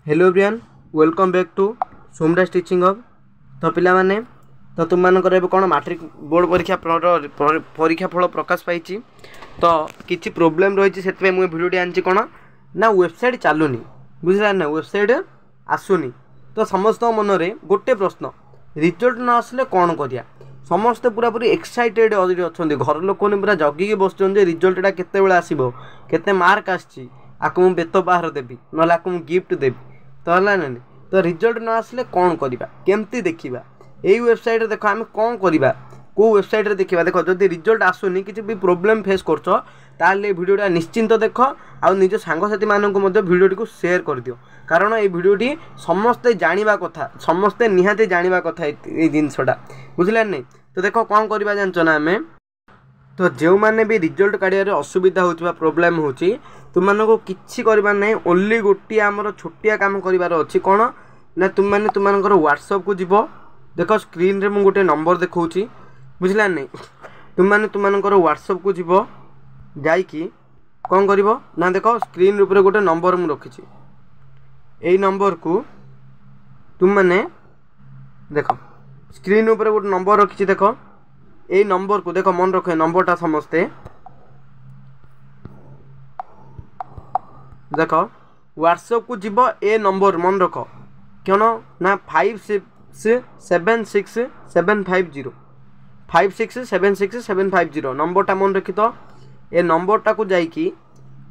Hello everyone welcome back to Somraj teaching hub. तो पिला माने तो तुम मानकर एबे कोन मैट्रिक बोर्ड परीक्षा फल प्रकाश पाई तो किछि प्रॉब्लम रही से मुझे भिडियो आनी कौन ना वेबसाइट चलुनी बुझला ना वेबसाइट आसुनी। तो समस्त मन में गोटे प्रश्न रिजल्ट न आसले कौन करिया समस्ते पूरा पूरी एक्साइटेड अच्छा घर लोक पूरा जगिकी बस रिजल्टा केते आसो केते मार्क आसी आपको मुझे बेत बाहर देवी ना आपको गिफ्ट देवी तो है ना तो रिजल्ट न आसले कौन करवा केमती देखा यही वेबसाइट देख आम कौन करवा को वेबसाइट देखा देख जब रिजल्ट आसुनी किसी भी प्रोब्लेम फेस कर भिडियोटा निश्चिंत देख आ निज सांगसाथी मानक भिडियोटी को शेयर कर दियो कारण ये भिडियोटी समस्ते जानिबा कथा समस्ते निहाती जानिबा कथा ये जिनसटा बुझला नहीं। तो देख कौन करवा जानछ ना आमे तो जो मैंने भी रिजल्ट काढ़ असुविधा होगा प्रोब्लेम हो तुमको किसी करवार ना ओनली गोटे आमर छोटिया काम करार अच्छी कौन ना तुम मैंने तुम व्हाट्सएप को जीव देख स्क्रीन रे मुझे गोटे नंबर देखा बुझला नहीं तुम मैंने तुम व्हाट्सएप को जीव जाइकी कौन कर ना देख स्क्रीन ऊपर गोटे नंबर मुझे रखी यही नंबर को तुम मैंने देख स्क्रीन ऊपर गोटे नंबर रखी देख यही नंबर को देख मन रख नंबरटा समस्ते देख व्हाट्सएप को जीव ए नंबर मन रख क्यों ना 56767505 567675 नंबरटा मन रखी तो ए नंबरटा को जाइकी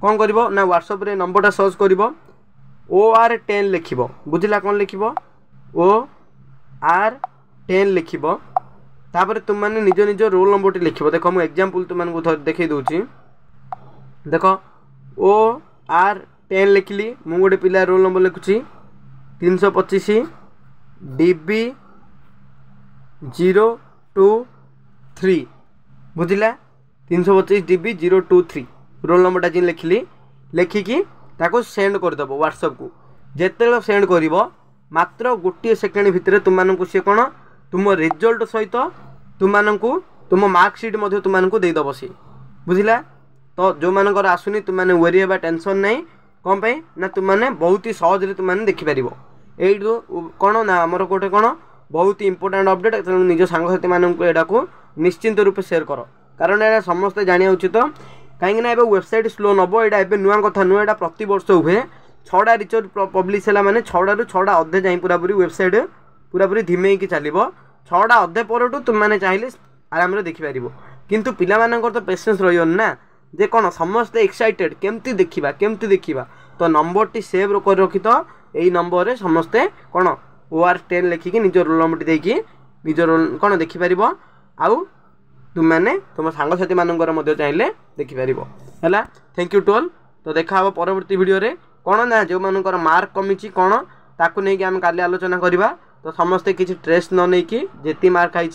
कौन कर ना व्हाट्सएप रे नंबरटा सर्च कर OR10 लिख बुझला कौन लिख OR10 लिख तापर तुम मैंने निज निज रोल नंबर लिख देख मुझे एग्जांपल तुमको देखे दूसरी देख OR10 लिखली मु गोटे पिला रोल नंबर लिखुची 325 DB 023 बुझला 325 DB 023 रोल नंबरटा जी लिखली लिखिकी ताको सेंड करदेव व्हाट्सएप को जिते सेंड कर मात्र गोटे सेकेंड भितर तुमको सी कौन तुम रिजल्ट सहित तुमको तुम मार्कसीट तुमको देदेव सी बुझला। तो जो मानकर आसुनी तुमने वेरी होगा टेंशन नहीं कौन पे ना तुमने बहुत ही सहज तुमने देखिपार यू कौन ना आमर गोटे कौन बहुत ही इंपोर्टेंट अपडेट तेणु निज सांगसाथी मानक को निश्चिंत रूप शेयर कर कारण ये समस्ते जाना उचित कहीं वेबसाइट स्लो नब ये नुआ कथा नुह यहाँ प्रति वर्ष हुए 6टा रिसर्च पब्लिश है मैंने 6टा रू 6टा अधे जाए पूरा पूरी वेबसाइट पूरा पूरी धीमे चलो 6टा अधे पर तुमने चाहिए आराम देखिपार किंतु पिला तो पेसेंस रही ना जे कौन समस्ते एक्साइटेड केमती देखा तो नंबर टी सेव कर रखी तो यही नंबर रे समस्ते कौन OR10 लिखिकी निज रोल नंबर देकी निज रोल कौन देखिपार आउ तुम मैंने तुम सांगसाथी मानकर चाहिए देखिपार है। Thank you to all. तो देखा हम परवर्ती वीडियो रे कौन ना जो मानकर मार्क कमी कौन ताकू नहीं कि आम काली आलोचना करवा तो समस्ते किसी स्ट्रेस न नहीं कि जेती मार्क आई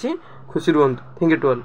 खुशी रुहतु। Thank you to all.